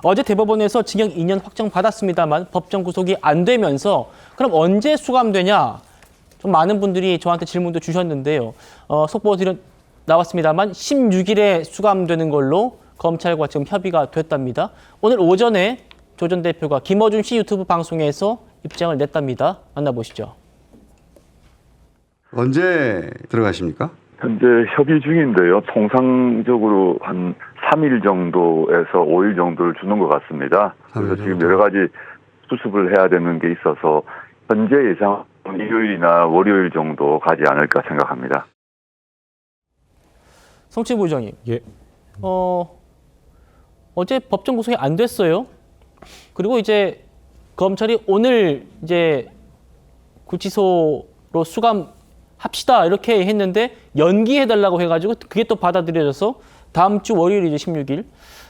어제 대법원에서 징역 2년 확정받았습니다만 법정 구속이 안 되면서 그럼 언제 수감되냐? 좀 많은 분들이 저한테 질문도 주셨는데요. 속보 나왔습니다만 16일에 수감되는 걸로 검찰과 지금 협의가 됐답니다. 오늘 오전에 조 전 대표가 김어준 씨 유튜브 방송에서 입장을 냈답니다. 만나보시죠. 언제 들어가십니까? 현재 협의 중인데요. 통상적으로 한 3일 정도에서 5일 정도를 주는 것 같습니다. 그래서 지금 여러 가지 수습을 해야 되는 게 있어서 현재 예상 일요일이나 월요일 정도 가지 않을까 생각합니다. 성치 부의장님. 예. 어제 법정 구속이 안 됐어요. 그리고 이제 검찰이 오늘 이제 구치소로 수감합시다 이렇게 했는데 연기해달라고 해가지고 그게 또 받아들여져서 다음 주 월요일 이제 16일.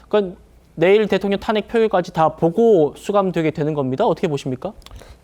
그러니까 내일 대통령 탄핵 표결까지 다 보고 수감되게 되는 겁니다. 어떻게 보십니까?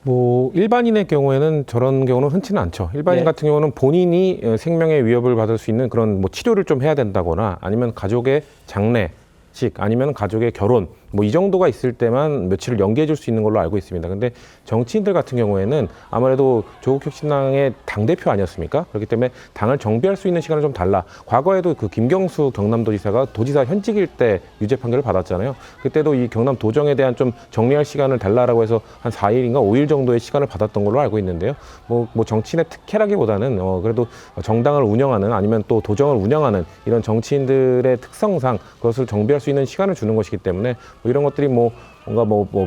뭐 일반인의 경우에는 저런 경우는 흔치는 않죠. 일반인 네. 같은 경우는 본인이 생명의 위협을 받을 수 있는 그런 뭐 치료를 좀 해야 된다거나 아니면 가족의 장례식 아니면 가족의 결혼 뭐 이 정도가 있을 때만 며칠을 연기해 줄 수 있는 걸로 알고 있습니다. 근데 정치인들 같은 경우에는 아무래도 조국혁신당의 당대표 아니었습니까? 그렇기 때문에 당을 정비할 수 있는 시간을 좀 달라. 과거에도 그 김경수 경남도지사가 도지사 현직일 때 유죄 판결을 받았잖아요. 그때도 이 경남 도정에 대한 좀 정리할 시간을 달라라고 해서 한 4일인가 5일 정도의 시간을 받았던 걸로 알고 있는데요. 뭐 정치인의 특혜라기보다는 그래도 정당을 운영하는 아니면 또 도정을 운영하는 이런 정치인들의 특성상 그것을 정비할 수 있는 시간을 주는 것이기 때문에 뭐 이런 것들이 뭔가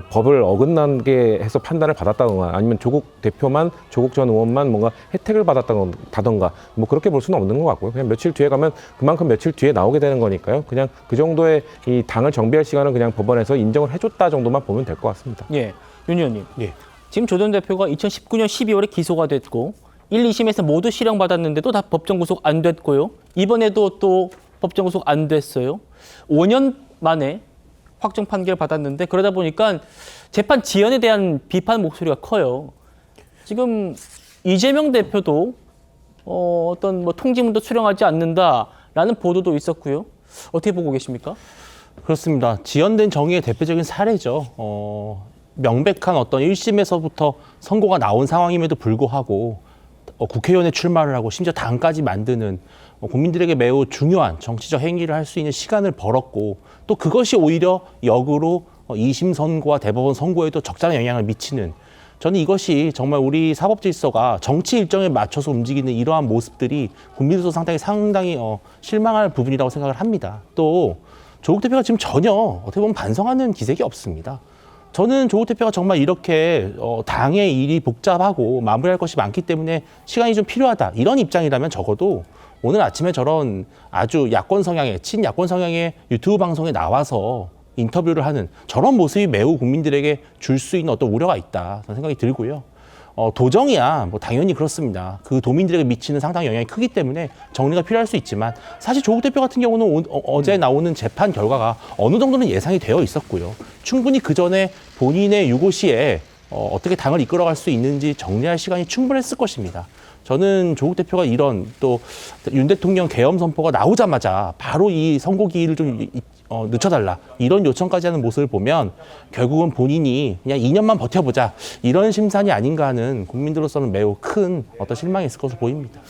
법을 어긋나게 해서 판단을 받았다던가 아니면 조국 대표만 조국 전 의원만 뭔가 혜택을 받았다던가 뭐 그렇게 볼 수는 없는 것 같고요. 그냥 며칠 뒤에 가면 그만큼 며칠 뒤에 나오게 되는 거니까요. 그냥 그 정도의 이 당을 정비할 시간은 그냥 법원에서 인정을 해줬다 정도만 보면 될 것 같습니다. 예, 윤 의원님. 예. 지금 조 전 대표가 2019년 12월에 기소가 됐고 1, 2심에서 모두 실형받았는데도 다 법정 구속 안 됐고요. 이번에도 또 법정 구속 안 됐어요. 5년 만에 확정 판결 받았는데 그러다 보니까 재판 지연에 대한 비판 목소리가 커요. 지금 이재명 대표도 어떤 뭐 통지문도 수령하지 않는다라는 보도도 있었고요. 어떻게 보고 계십니까? 그렇습니다. 지연된 정의의 대표적인 사례죠. 명백한 어떤 1심에서부터 선고가 나온 상황임에도 불구하고 국회의원에 출마를 하고 심지어 당까지 만드는 국민들에게 매우 중요한 정치적 행위를 할 수 있는 시간을 벌었고 또 그것이 오히려 역으로 2심 선고와 대법원 선고에도 적잖은 영향을 미치는 저는 이것이 정말 우리 사법 질서가 정치 일정에 맞춰서 움직이는 이러한 모습들이 국민들도 상당히 실망할 부분이라고 생각을 합니다. 또 조국 대표가 지금 전혀 어떻게 보면 반성하는 기색이 없습니다. 저는 조국 대표가 정말 이렇게 당의 일이 복잡하고 마무리할 것이 많기 때문에 시간이 좀 필요하다 이런 입장이라면 적어도 오늘 아침에 저런 아주 야권 성향의 친야권 성향의 유튜브 방송에 나와서 인터뷰를 하는 저런 모습이 매우 국민들에게 줄 수 있는 어떤 우려가 있다 그런 생각이 들고요. 도정이야 뭐 당연히 그렇습니다. 그 도민들에게 미치는 상당히 영향이 크기 때문에 정리가 필요할 수 있지만 사실 조국 대표 같은 경우는 어제 나오는 재판 결과가 어느 정도는 예상이 되어 있었고요. 충분히 그 전에 본인의 유고시에 어떻게 당을 이끌어갈 수 있는지 정리할 시간이 충분했을 것입니다. 저는 조국 대표가 이런 또 윤 대통령 계엄 선포가 나오자마자 바로 이 선고기일을 좀 늦춰달라 이런 요청까지 하는 모습을 보면 결국은 본인이 그냥 2년만 버텨보자 이런 심산이 아닌가 하는 국민들로서는 매우 큰 어떤 실망이 있을 것으로 보입니다.